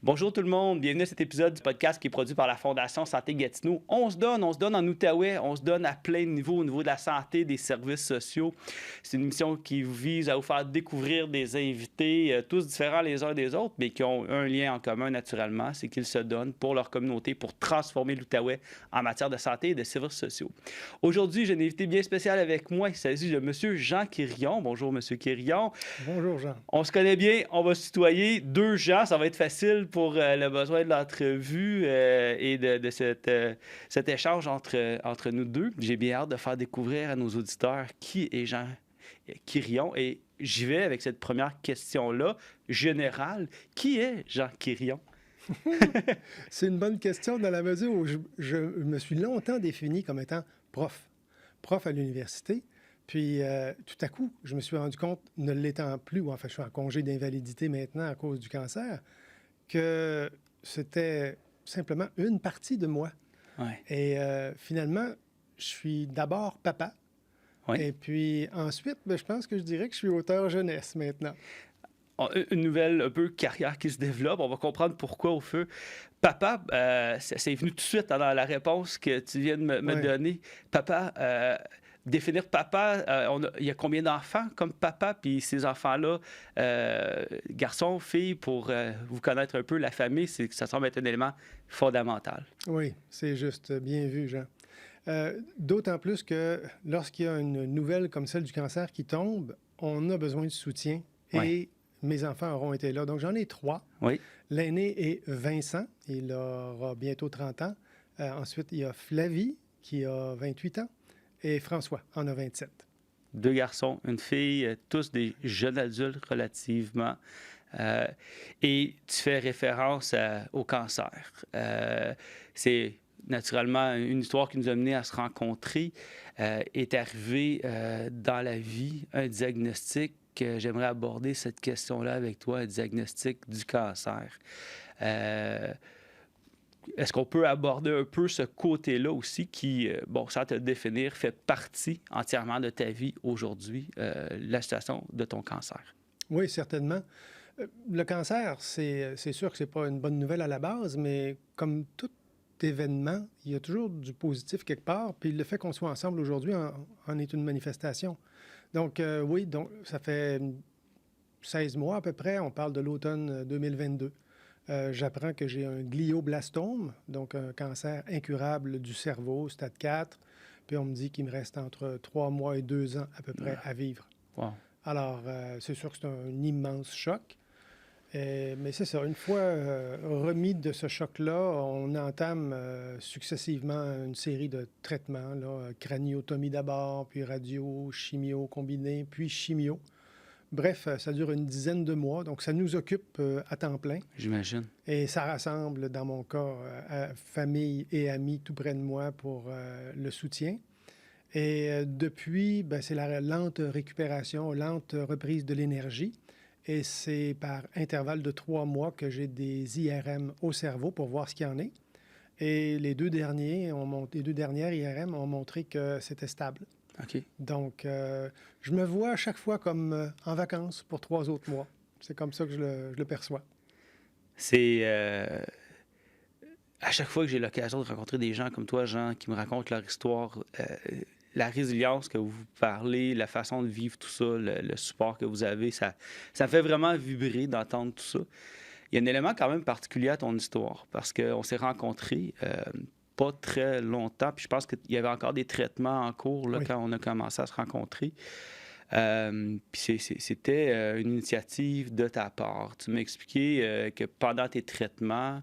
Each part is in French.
Bonjour tout le monde, bienvenue à cet épisode du podcast qui est produit par la Fondation Santé Gatineau. On se donne en Outaouais, on se donne à plein de niveaux au niveau de la santé, des services sociaux. C'est une émission qui vise à vous faire découvrir des invités, tous différents les uns des autres, mais qui ont un lien en commun naturellement, c'est qu'ils se donnent pour leur communauté, pour transformer l'Outaouais en matière de santé et de services sociaux. Aujourd'hui, j'ai un invité bien spécial avec moi, il s'agit de M. Jean Quirillon. Bonjour M. Quirillon. Bonjour Jean. On se connaît bien, on va se tutoyer. Deux Jean, ça va être facile pour le besoin de l'entrevue et de cet échange entre nous deux. J'ai bien hâte de faire découvrir à nos auditeurs qui est Jean Quirillon. Et j'y vais avec cette première question-là, générale. Qui est Jean Quirillon? C'est une bonne question dans la mesure où je me suis longtemps défini comme étant prof à l'université. Puis tout à coup, je me suis rendu compte, ne l'étant plus, ou en fait, je suis en congé d'invalidité maintenant à cause du cancer, que c'était simplement une partie de moi. Ouais. Et finalement, je suis d'abord papa. Oui. Et puis ensuite, je pense que je dirais que je suis auteur jeunesse maintenant. Une nouvelle un peu carrière qui se développe. On va comprendre pourquoi au feu. Papa, c'est venu tout de suite dans la réponse que tu viens de me donner. Papa, définir papa, il y a combien d'enfants comme papa? Puis ces enfants-là, garçons, filles, pour vous connaître un peu la famille, ça semble être un élément fondamental. Oui, c'est juste bien vu, Jean. D'autant plus que lorsqu'il y a une nouvelle comme celle du cancer qui tombe, on a besoin de soutien et mes enfants auront été là. Donc, j'en ai 3. Oui. L'aîné est Vincent, il aura bientôt 30 ans. Ensuite, il y a Flavie, qui a 28 ans, et François en a 27. 2 garçons, une fille, tous des jeunes adultes relativement. Et tu fais référence au cancer. C'est naturellement une histoire qui nous a menés à se rencontrer. Est arrivé dans la vie un diagnostic. J'aimerais aborder cette question-là avec toi, un diagnostic du cancer. Est-ce qu'on peut aborder un peu ce côté-là aussi qui, sans te définir, fait partie entièrement de ta vie aujourd'hui, la situation de ton cancer? Oui, certainement. Le cancer, c'est sûr que ce n'est pas une bonne nouvelle à la base, mais comme tout événement, il y a toujours du positif quelque part, puis le fait qu'on soit ensemble aujourd'hui en est une manifestation. Donc, oui, donc, ça fait 16 mois à peu près, on parle de l'automne 2022. J'apprends que j'ai un glioblastome, donc un cancer incurable du cerveau, stade 4. Puis on me dit qu'il me reste entre 3 mois et 2 ans à peu près à vivre. Wow. Alors, c'est sûr que c'est un immense choc. Mais c'est ça, une fois remis de ce choc-là, on entame successivement une série de traitements, là, craniotomie d'abord, puis radio, chimio combiné, puis chimio. Bref, ça dure une dizaine de mois, donc ça nous occupe à temps plein. J'imagine. Et ça rassemble, dans mon cas, famille et amis tout près de moi pour le soutien. Et depuis, c'est la lente récupération, lente reprise de l'énergie. Et c'est par intervalle de 3 mois que j'ai des IRM au cerveau pour voir ce qu'il y en est. Et les deux dernières IRM ont montré que c'était stable. OK. Donc, je me vois à chaque fois comme en vacances pour 3 autres mois. C'est comme ça que je le perçois. C'est... à chaque fois que j'ai l'occasion de rencontrer des gens comme toi, Jean, qui me racontent leur histoire, la résilience que vous parlez, la façon de vivre tout ça, le support que vous avez, ça me fait vraiment vibrer d'entendre tout ça. Il y a un élément quand même particulier à ton histoire, parce qu'on s'est rencontrés pas très longtemps, puis je pense qu'il y avait encore des traitements en cours là, quand on a commencé à se rencontrer. Puis c'était une initiative de ta part. Tu m'as expliqué que pendant tes traitements,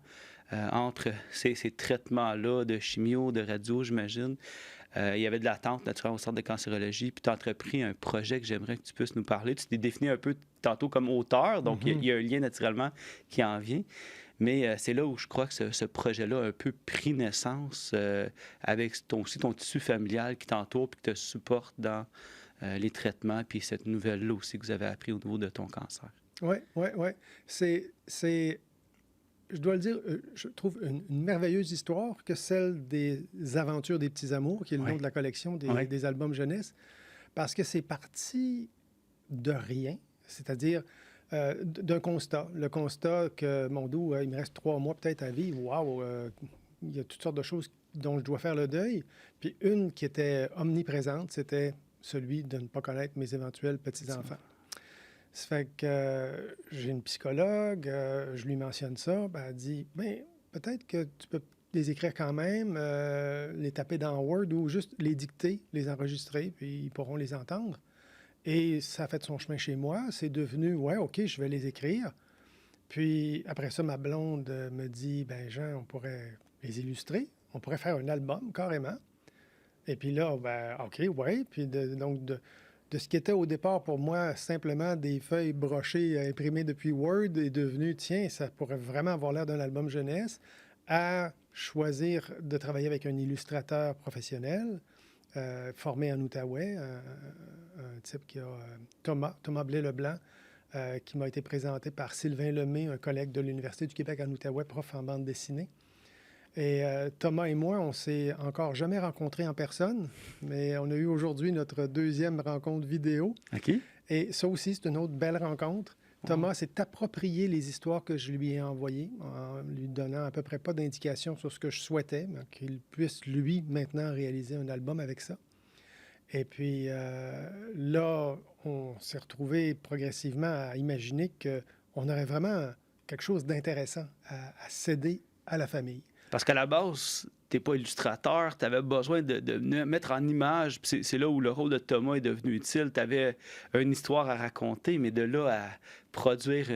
entre ces traitements-là de chimio, de radio, j'imagine, il y avait de l'attente naturellement au centre de cancérologie, puis tu as entrepris un projet que j'aimerais que tu puisses nous parler. Tu t'es défini un peu tantôt comme auteur, donc il y a un lien naturellement qui en vient. Mais c'est là où je crois que ce projet-là a un peu pris naissance avec aussi ton tissu familial qui t'entoure et qui te supporte dans les traitements, puis cette nouvelle-là aussi que vous avez appris au niveau de ton cancer. Oui. Je dois le dire, je trouve une merveilleuse histoire que celle des Aventures des Petits Amours, qui est le nom de la collection des albums jeunesse, parce que c'est parti de rien. C'est-à-dire, d'un constat. Le constat que, mon dos, il me reste 3 mois peut-être à vivre. Wow! Il y a toutes sortes de choses dont je dois faire le deuil. Puis une qui était omniprésente, c'était celui de ne pas connaître mes éventuels petits-enfants. Ça fait que j'ai une psychologue, je lui mentionne ça, ben, elle dit, bien, peut-être que tu peux les écrire quand même, les taper dans Word ou juste les dicter, les enregistrer, puis ils pourront les entendre. Et ça a fait son chemin chez moi. C'est devenu, ouais, OK, je vais les écrire. Puis après ça, ma blonde me dit, ben Jean, on pourrait les illustrer. On pourrait faire un album carrément. Et puis là, ben OK, ouais. Puis donc, de ce qui était au départ pour moi simplement des feuilles brochées imprimées depuis Word est devenu, tiens, ça pourrait vraiment avoir l'air d'un album jeunesse, à choisir de travailler avec un illustrateur professionnel formé en Outaouais, un type qui a Thomas Blais-Leblanc, qui m'a été présenté par Sylvain Lemay, un collègue de l'Université du Québec en Outaouais, prof en bande dessinée. Et Thomas et moi, on s'est encore jamais rencontrés en personne, mais on a eu aujourd'hui notre 2e rencontre vidéo. OK. Et ça aussi, c'est une autre belle rencontre. Thomas s'est approprié les histoires que je lui ai envoyées, en lui donnant à peu près pas d'indications sur ce que je souhaitais, mais qu'il puisse, lui, maintenant réaliser un album avec ça. Et puis là, on s'est retrouvé progressivement à imaginer qu'on aurait vraiment quelque chose d'intéressant à céder à la famille. Parce qu'à la base, tu n'es pas illustrateur, tu avais besoin de mettre en image. C'est là où le rôle de Thomas est devenu utile. Tu avais une histoire à raconter, mais de là à produire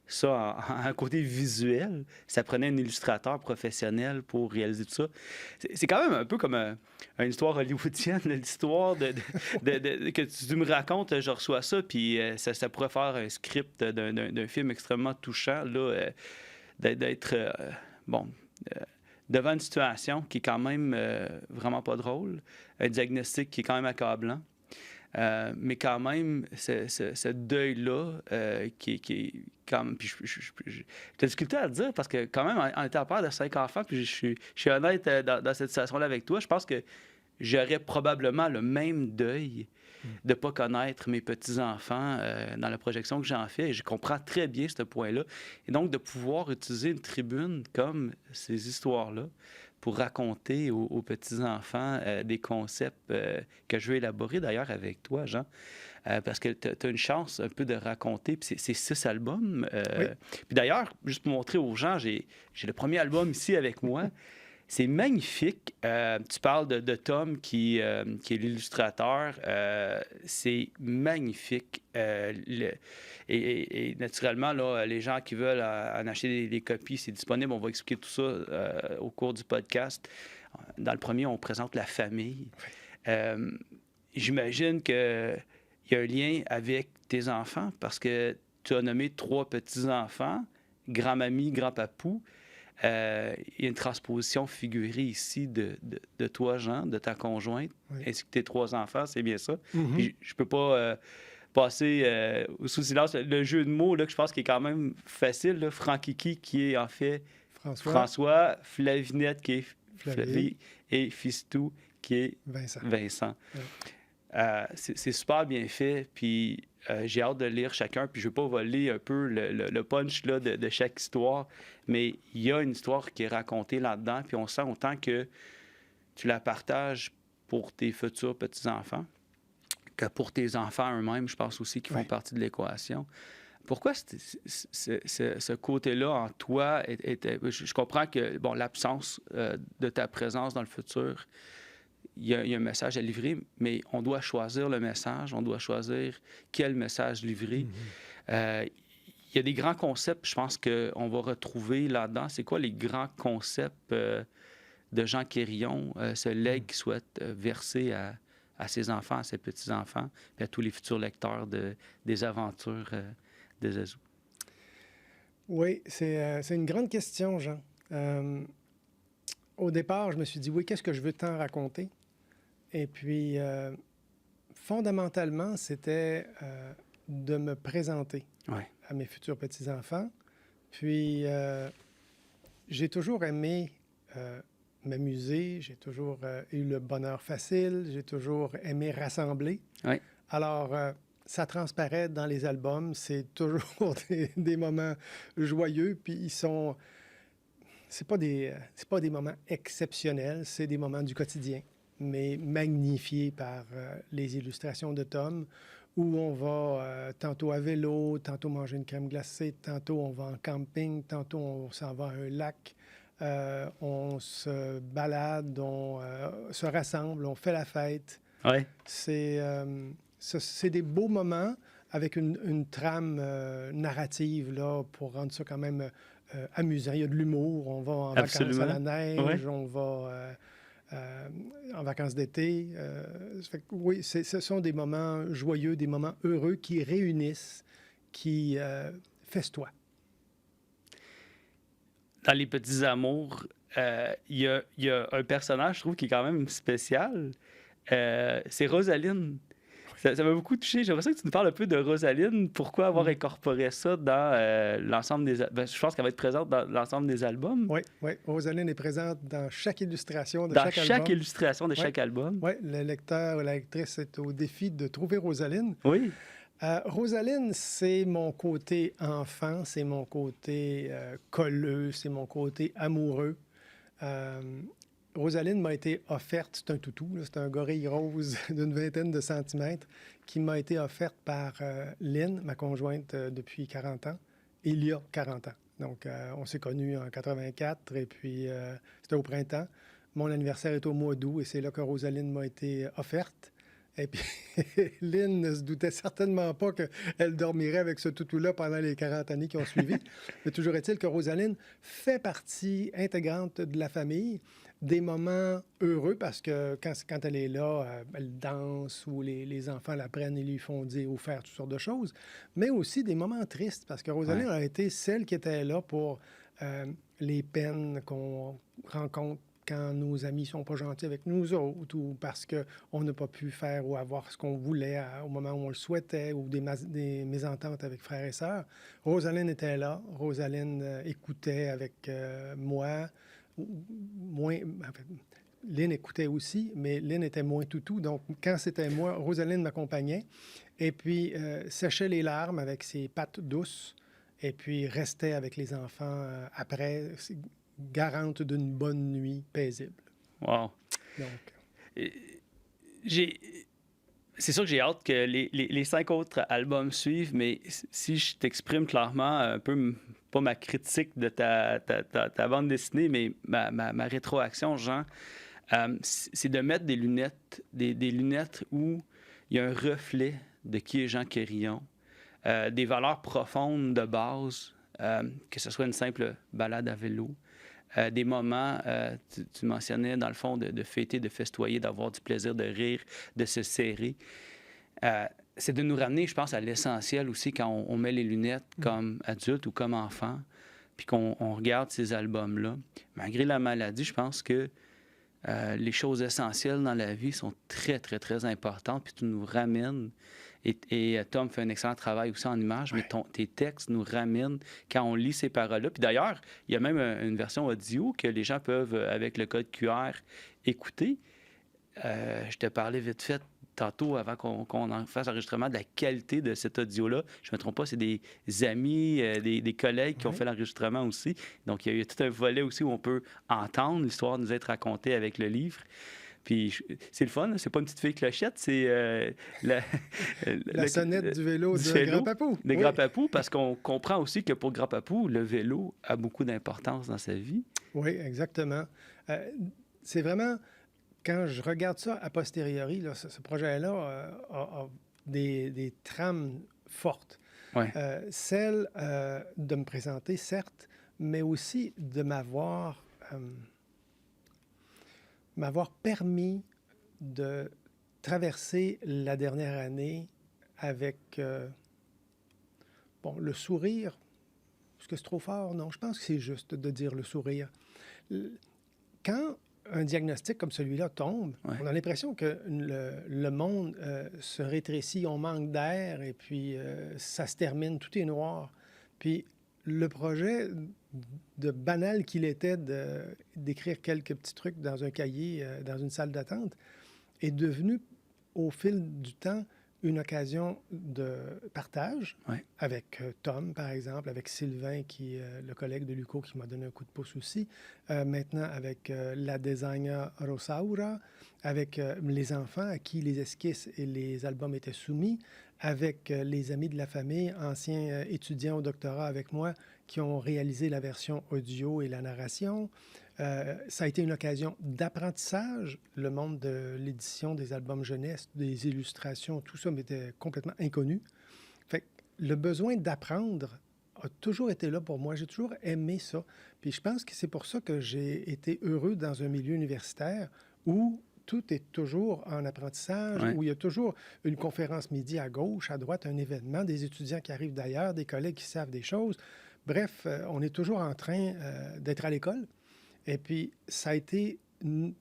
ça en un côté visuel, ça prenait un illustrateur professionnel pour réaliser tout ça. C'est quand même un peu comme une histoire hollywoodienne, l'histoire que tu me racontes, je reçois ça, puis ça pourrait faire un script d'un film extrêmement touchant, là, d'être, devant une situation qui est quand même vraiment pas drôle, un diagnostic qui est quand même accablant, mais quand même, ce deuil-là, qui est quand même... Puis j'ai de difficulté à le dire parce que quand même, en étant père de 5 enfants, puis je suis honnête dans cette situation-là avec toi, je pense que j'aurais probablement le même deuil de ne pas connaître mes petits-enfants dans la projection que j'en fais. Et je comprends très bien ce point-là. Et donc, de pouvoir utiliser une tribune comme ces histoires-là pour raconter aux petits-enfants des concepts que je veux élaborer d'ailleurs avec toi, Jean. Parce que tu as une chance un peu de raconter. Puis c'est 6 albums. Oui. Puis d'ailleurs, juste pour montrer aux gens, j'ai le premier album ici avec moi. C'est magnifique. Tu parles de Tom qui est l'illustrateur. C'est magnifique. Et naturellement, là, les gens qui veulent en acheter des copies, c'est disponible. On va expliquer tout ça au cours du podcast. Dans le premier, on présente la famille. J'imagine qu'il y a un lien avec tes enfants parce que tu as nommé 3 petits-enfants, grand-mamie, grand-papou. Il y a une transposition figurée ici de toi, Jean, de ta conjointe, Oui. ainsi que tes 3 enfants, c'est bien ça. Mm-hmm. Puis je peux pas passer sous silence le jeu de mots là, que je pense qui est quand même facile. Là. Frankiki qui est en fait François, Flavinette qui est Flavie et Fistou qui est Vincent. Oui. C'est super bien fait, puis j'ai hâte de lire chacun, puis je ne veux pas voler un peu le punch là, de chaque histoire, mais il y a une histoire qui est racontée là-dedans, puis on sent autant que tu la partages pour tes futurs petits-enfants que pour tes enfants eux-mêmes, je pense aussi qu'ils font partie de l'équation. Pourquoi ce côté-là en toi était... Je comprends que bon, l'absence de ta présence dans le futur, il y a un message à livrer, mais on doit choisir le message, on doit choisir quel message livrer. Mm-hmm. Il y a des grands concepts, je pense qu'on va retrouver là-dedans. C'est quoi les grands concepts de Jean Quérillon, ce legs qu'il souhaite verser à ses enfants, à ses petits-enfants, et à tous les futurs lecteurs des aventures de Zazou? Oui, c'est une grande question, Jean. Au départ, je me suis dit, oui, qu'est-ce que je veux tant raconter? Et puis, fondamentalement, c'était de me présenter à mes futurs petits-enfants. Puis, j'ai toujours aimé m'amuser, j'ai toujours eu le bonheur facile, j'ai toujours aimé rassembler. Oui. Alors, ça transparaît dans les albums. C'est toujours des moments joyeux, puis ils sont... c'est pas des moments exceptionnels, c'est des moments du quotidien, mais magnifiés par les illustrations de Tom, où on va tantôt à vélo, tantôt manger une crème glacée, tantôt on va en camping, tantôt on s'en va à un lac, on se balade, on se rassemble, on fait la fête. Ouais. C'est des beaux moments avec une trame narrative là, pour rendre ça quand même amusant. Il y a de l'humour, on va en vacances à la neige, on va en vacances d'été. Oui, ce sont des moments joyeux, des moments heureux qui réunissent, qui festoient. Dans Les Petits Amours, il y a un personnage, je trouve, qui est quand même spécial. C'est Rosaline. Ça m'a beaucoup touché. J'aimerais ça que tu nous parles un peu de Rosaline. Pourquoi avoir incorporé ça dans l'ensemble des... je pense qu'elle va être présente dans l'ensemble des albums. Oui, oui. Rosaline est présente dans chaque illustration de dans chaque album. Dans chaque illustration de chaque album. Oui, le lecteur ou la lectrice est au défi de trouver Rosaline. Oui. Rosaline, c'est mon côté enfant, c'est mon côté colleux, c'est mon côté amoureux. Rosaline m'a été offerte, c'est un toutou, là, c'est un gorille rose d'une 20aine de centimètres qui m'a été offerte par Lynn, ma conjointe depuis 40 ans, il y a 40 ans. Donc, on s'est connus en 84 et puis c'était au printemps. Mon anniversaire est au mois d'août et c'est là que Rosaline m'a été offerte. Et puis, Lynn ne se doutait certainement pas qu'elle dormirait avec ce toutou-là pendant les 40 années qui ont suivi. Mais toujours est-il que Rosaline fait partie intégrante de la famille. Des moments heureux parce que quand elle est là, elle danse ou les enfants la prennent et lui font dire ou faire toutes sortes de choses. Mais aussi des moments tristes parce que Rosaline a été celle qui était là pour les peines qu'on rencontre quand nos amis sont pas gentils avec nous autres ou parce qu'on n'a pas pu faire ou avoir ce qu'on voulait au moment où on le souhaitait ou des mésententes avec frères et sœurs. Rosaline était là. Rosaline écoutait avec moi. Moins, en fait, Lynn écoutait aussi, mais Lynn était moins toutou. Donc, quand c'était moi, Rosaline m'accompagnait. Et puis, séchait les larmes avec ses pattes douces. Et puis, restait avec les enfants après, garante d'une bonne nuit paisible. Wow. Donc. C'est sûr que j'ai hâte que les 5 autres albums suivent, mais si je t'exprime clairement un peu, pas ma critique de ta bande dessinée, mais ma rétroaction, Jean, c'est de mettre des lunettes, des lunettes où il y a un reflet de qui est Jean Quérillon, des valeurs profondes de base, que ce soit une simple balade à vélo, des moments, tu mentionnais dans le fond, de fêter, de festoyer, d'avoir du plaisir, de rire, de se serrer. C'est de nous ramener, je pense, à l'essentiel aussi quand on met les lunettes comme adulte ou comme enfant, puis qu'on regarde ces albums-là. Malgré la maladie, je pense que les choses essentielles dans la vie sont très, très, très importantes, puis tu nous ramènes. Et Tom fait un excellent travail aussi en images, mais tes textes nous ramènent quand on lit ces paroles-là. Puis d'ailleurs, il y a même une version audio que les gens peuvent, avec le code QR, écouter. Je te parlais vite fait tantôt, avant qu'on en fasse l'enregistrement, de la qualité de cet audio-là. Je ne me trompe pas, c'est des amis, des collègues qui ont fait l'enregistrement aussi. Donc, il y a tout un volet aussi où on peut entendre l'histoire nous être racontée avec le livre. Puis c'est le fun, c'est pas une petite fille clochette, c'est la sonnette du vélo de Grand-Papou. De Grand-Papou, parce qu'on comprend aussi que pour Grand-Papou, le vélo a beaucoup d'importance dans sa vie. Oui, exactement. C'est vraiment, quand je regarde ça a posteriori, là, ce projet-là a des trames fortes. Ouais. Celle de me présenter, certes, mais aussi de m'avoir permis de traverser la dernière année avec le sourire. Est-ce que c'est trop fort? Non, je pense que c'est juste de dire le sourire. Quand un diagnostic comme celui-là tombe, on a l'impression que le monde se rétrécit, on manque d'air et puis ça se termine, tout est noir. Puis le projet de banal qu'il était d'écrire quelques petits trucs dans un cahier, dans une salle d'attente, est devenu, au fil du temps, une occasion de partage Ouais. avec Tom, par exemple, avec Sylvain, qui est le collègue de Luco qui m'a donné un coup de pouce aussi. Maintenant, avec la designer Rosaura, avec les enfants à qui les esquisses et les albums étaient soumis, avec les amis de la famille, anciens étudiants au doctorat avec moi, qui ont réalisé la version audio et la narration. Ça a été une occasion d'apprentissage. Le monde de l'édition des albums jeunesse, des illustrations, tout ça m'était complètement inconnu. Fait que le besoin d'apprendre a toujours été là pour moi. J'ai toujours aimé ça. Puis je pense que c'est pour ça que j'ai été heureux dans un milieu universitaire où tout est toujours en apprentissage, Ouais. où il y a toujours une conférence midi à gauche, à droite, un événement, des étudiants qui arrivent d'ailleurs, des collègues qui savent des choses. Bref, on est toujours en train d'être à l'école. Et puis, ça a été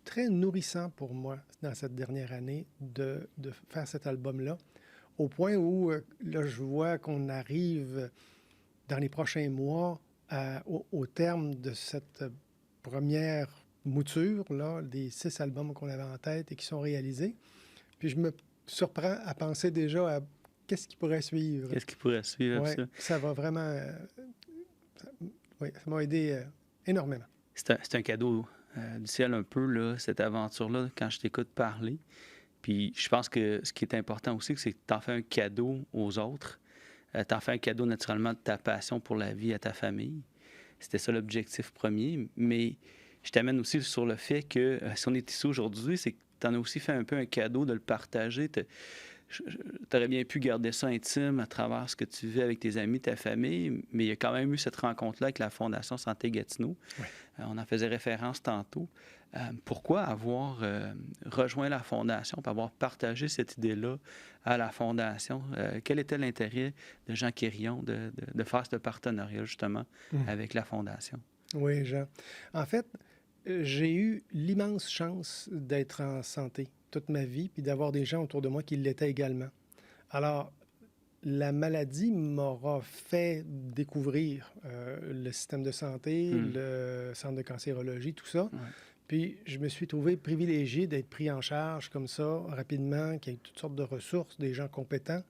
très nourrissant pour moi dans cette dernière année de faire cet album-là, au point où, là, je vois qu'on arrive dans les prochains mois au terme de cette première mouture, là, des 6 albums qu'on avait en tête et qui sont réalisés. Puis je me surprends à penser déjà à qu'est-ce qui pourrait suivre. Qu'est-ce qui pourrait suivre Oui, ça? ça va vraiment... oui, ça m'a aidé énormément. C'est un cadeau du ciel un peu, là, cette aventure-là, quand je t'écoute parler. Puis je pense que ce qui est important aussi, c'est que tu en fais un cadeau aux autres. Tu en fais un cadeau naturellement de ta passion pour la vie à ta famille. C'était ça l'objectif premier. Mais je t'amène aussi sur le fait que si on est ici aujourd'hui, c'est que tu en as aussi fait un peu un cadeau de le partager. Tu aurais bien pu garder ça intime à travers ce que tu vis avec tes amis, ta famille, mais il y a quand même eu cette rencontre-là avec la Fondation Santé Gatineau. Oui. On en faisait référence tantôt. Pourquoi avoir rejoint la Fondation, puis avoir partagé cette idée-là à la Fondation? Quel était l'intérêt de Jean Quérillon de faire ce partenariat, justement, avec la Fondation? Oui, Jean. En fait, j'ai eu l'immense chance d'être en santé toute ma vie, puis d'avoir des gens autour de moi qui l'étaient également. Alors, la maladie m'aura fait découvrir le système de santé, le centre de cancérologie, tout ça. Ouais. Puis, je me suis trouvé privilégié d'être pris en charge comme ça, rapidement, qu'il y ait toutes sortes de ressources, des gens compétents.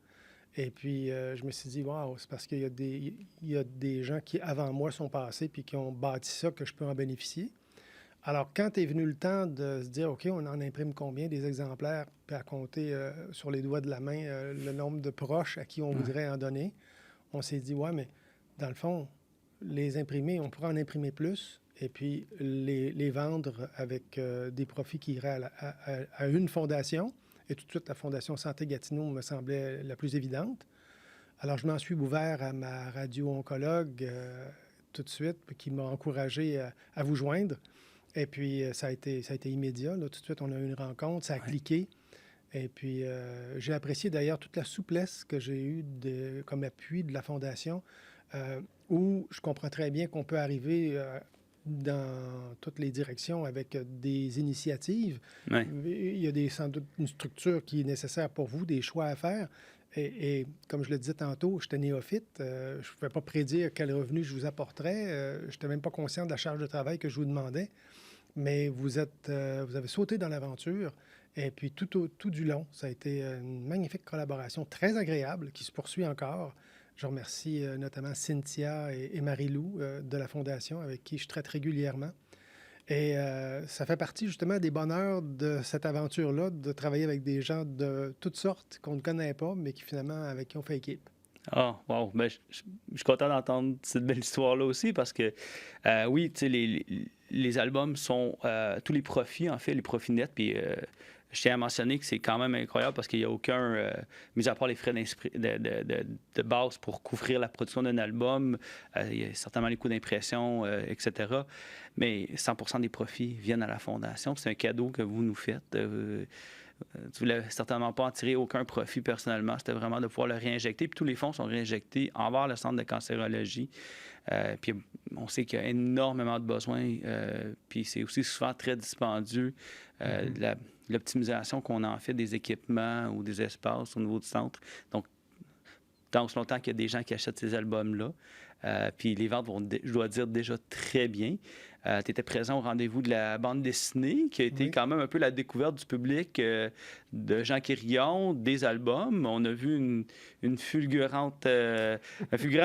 Et puis, je me suis dit, waouh, c'est parce qu'il y a des gens qui, avant moi, sont passés puis qui ont bâti ça que je peux en bénéficier. Alors, quand est venu le temps de se dire, OK, on en imprime combien des exemplaires, puis à compter sur les doigts de la main le nombre de proches à qui on voudrait en donner, on s'est dit, ouais, mais dans le fond, les imprimer, on pourrait en imprimer plus, et puis les vendre avec des profits qui iraient à une fondation. Et tout de suite, la Fondation Santé Gatineau me semblait la plus évidente. Alors, je m'en suis ouvert à ma radio-oncologue tout de suite, qui m'a encouragé à vous joindre. Et puis, ça a été immédiat. Là. Tout de suite, on a eu une rencontre, ça a cliqué. Et puis, j'ai apprécié d'ailleurs toute la souplesse que j'ai eue comme appui de la Fondation, où je comprends très bien qu'on peut arriver dans toutes les directions avec des initiatives. Ouais. Il y a sans doute une structure qui est nécessaire pour vous, des choix à faire. Et comme je le disais tantôt, j'étais néophyte. Je ne pouvais pas prédire quel revenu je vous apporterais. Je n'étais même pas conscient de la charge de travail que je vous demandais. Mais vous avez sauté dans l'aventure. Et puis, tout du long, ça a été une magnifique collaboration, très agréable, qui se poursuit encore. Je remercie notamment Cynthia et Marie-Lou de la Fondation, avec qui je traite régulièrement. Et ça fait partie justement des bonheurs de cette aventure-là, de travailler avec des gens de toutes sortes qu'on ne connaît pas, mais qui finalement, avec qui on fait équipe. Ah, wow. Ben, je suis content d'entendre cette belle histoire-là aussi parce que, oui, tu sais, les albums sont tous les profits, en fait, les profits nets. Puis, je tiens à mentionner que c'est quand même incroyable parce qu'il n'y a aucun, mis à part les frais de base pour couvrir la production d'un album, il y a certainement les coûts d'impression, etc. Mais 100% des profits viennent à la Fondation. C'est un cadeau que vous nous faites. Tu voulais certainement pas en tirer aucun profit personnellement. C'était vraiment de pouvoir le réinjecter. Puis tous les fonds sont réinjectés envers le centre de cancérologie. Puis on sait qu'il y a énormément de besoins. Puis c'est aussi souvent très dispendieux. L'optimisation qu'on en fait des équipements ou des espaces au niveau du centre. Donc, tant aussi longtemps qu'il y a des gens qui achètent ces albums-là. Puis les ventes vont, je dois dire, déjà très bien. Tu étais présent au rendez-vous de la bande dessinée, qui a été Oui. quand même un peu la découverte du public de Jean Quérillon, des albums. On a vu un fulgurant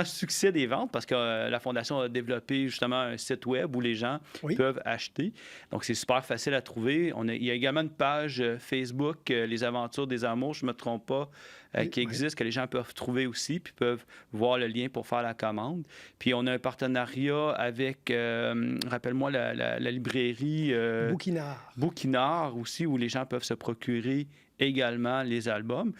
succès des ventes parce que la Fondation a développé justement un site web où les gens Oui. peuvent acheter. Donc, c'est super facile à trouver. Il y a également une page Facebook, Les Aventures des Amours, je ne me trompe pas, qui Oui. existe, que les gens peuvent trouver aussi, puis peuvent voir le lien pour faire la commande. Puis, on a un partenariat avec, rappelle-moi, la librairie Bouquinard. Bouquinard aussi, où les gens peuvent se procurer également les albums.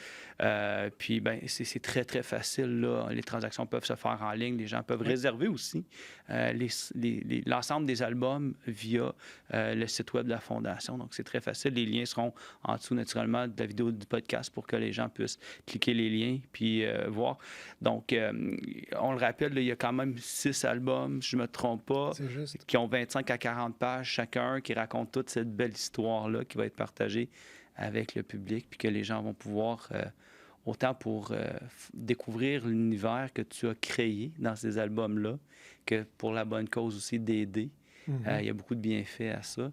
Puis, ben, c'est très, très facile, là. Les transactions peuvent se faire en ligne. Les gens peuvent réserver aussi l'ensemble des albums via le site web de la Fondation. Donc, c'est très facile. Les liens seront en dessous, naturellement, de la vidéo du podcast pour que les gens puissent cliquer les liens puis voir. Donc, on le rappelle, là, il y a quand même 6 albums, si je ne me trompe pas, qui ont 25 à 40 pages chacun, qui racontent toute cette belle histoire-là qui va être partagée avec le public, puis que les gens vont pouvoir, autant pour découvrir l'univers que tu as créé dans ces albums-là, que pour la bonne cause aussi d'aider. Il y a beaucoup de bienfaits à ça.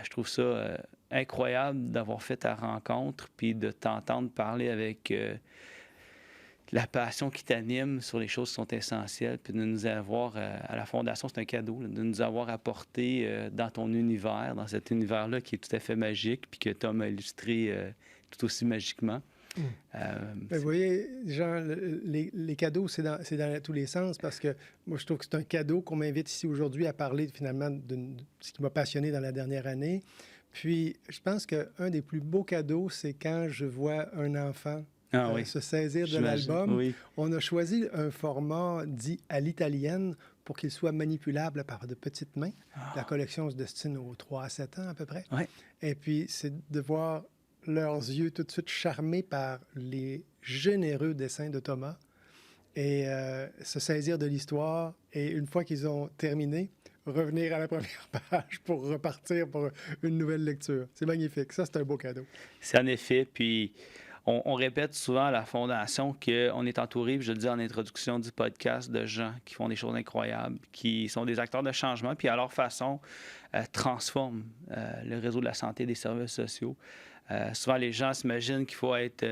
Je trouve ça incroyable d'avoir fait ta rencontre, puis de t'entendre parler avec la passion qui t'anime sur les choses qui sont essentielles, puis de nous avoir, à la Fondation, c'est un cadeau, là, de nous avoir apporté dans ton univers, dans cet univers-là qui est tout à fait magique, puis que Tom a illustré tout aussi magiquement. Vous voyez, Jean, les cadeaux, c'est dans tous les sens, parce que moi, je trouve que c'est un cadeau qu'on m'invite ici aujourd'hui à parler finalement de ce qui m'a passionné dans la dernière année. Puis, je pense qu'un des plus beaux cadeaux, c'est quand je vois un enfant se saisir de l'album. Oui. On a choisi un format dit à l'italienne pour qu'il soit manipulable par de petites mains. La collection se destine aux 3 à 7 ans à peu près. Ouais. Et puis, c'est de voir leurs yeux tout de suite charmés par les généreux dessins de Thomas et se saisir de l'histoire. Et une fois qu'ils ont terminé, revenir à la première page pour repartir pour une nouvelle lecture. C'est magnifique. Ça, c'est un beau cadeau. C'est en effet. Puis, on répète souvent à la Fondation qu'on est entouré, puis je le dis en introduction du podcast, de gens qui font des choses incroyables, qui sont des acteurs de changement, puis à leur façon transforment le réseau de la santé et des services sociaux. Souvent, les gens s'imaginent qu'il faut être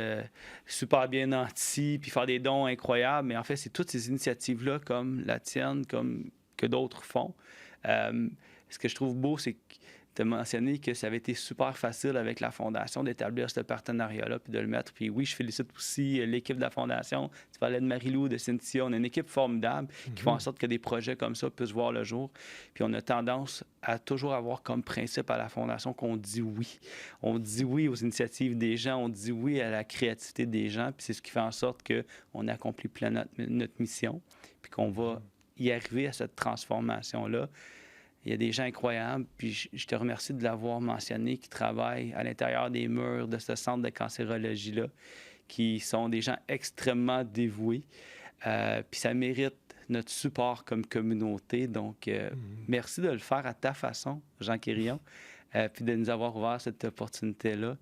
super bien nanti puis faire des dons incroyables, mais en fait, c'est toutes ces initiatives-là, comme la tienne, comme que d'autres font. Ce que je trouve beau, c'est que tu as mentionné que ça avait été super facile avec la Fondation d'établir ce partenariat-là puis de le mettre. Puis oui, je félicite aussi l'équipe de la Fondation. Tu parlais de Marie-Lou, de Cynthia. On a une équipe formidable qui font en sorte que des projets comme ça puissent voir le jour. Puis on a tendance à toujours avoir comme principe à la Fondation qu'on dit oui. On dit oui aux initiatives des gens, on dit oui à la créativité des gens, puis c'est ce qui fait en sorte qu'on accomplit pleinement notre mission, puis qu'on va y arriver à cette transformation-là. Il y a des gens incroyables, puis je te remercie de l'avoir mentionné, qui travaillent à l'intérieur des murs de ce centre de cancérologie-là, qui sont des gens extrêmement dévoués. Puis ça mérite notre support comme communauté. Donc, merci de le faire à ta façon, Jean Quérillon, puis de nous avoir ouvert cette opportunité-là.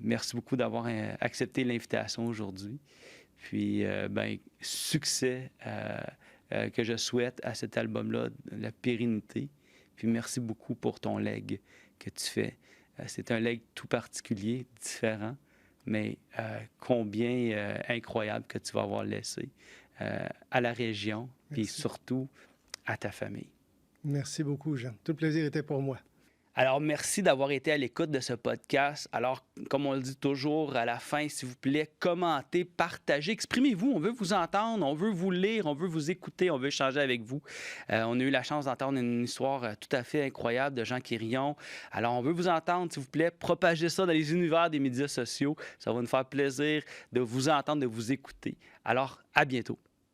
Merci beaucoup d'avoir accepté l'invitation aujourd'hui. Puis, succès que je souhaite à cet album-là, la pérennité. Puis merci beaucoup pour ton legs que tu fais. C'est un legs tout particulier, différent, mais combien incroyable que tu vas avoir laissé à la région, puis surtout à ta famille. Merci beaucoup, Jean. Tout le plaisir était pour moi. Alors, merci d'avoir été à l'écoute de ce podcast. Alors, comme on le dit toujours à la fin, s'il vous plaît, commentez, partagez, exprimez-vous. On veut vous entendre, on veut vous lire, on veut vous écouter, on veut échanger avec vous. On a eu la chance d'entendre une histoire tout à fait incroyable de Jean Quérillon. Alors, on veut vous entendre, s'il vous plaît. Propagez ça dans les univers des médias sociaux. Ça va nous faire plaisir de vous entendre, de vous écouter. Alors, à bientôt.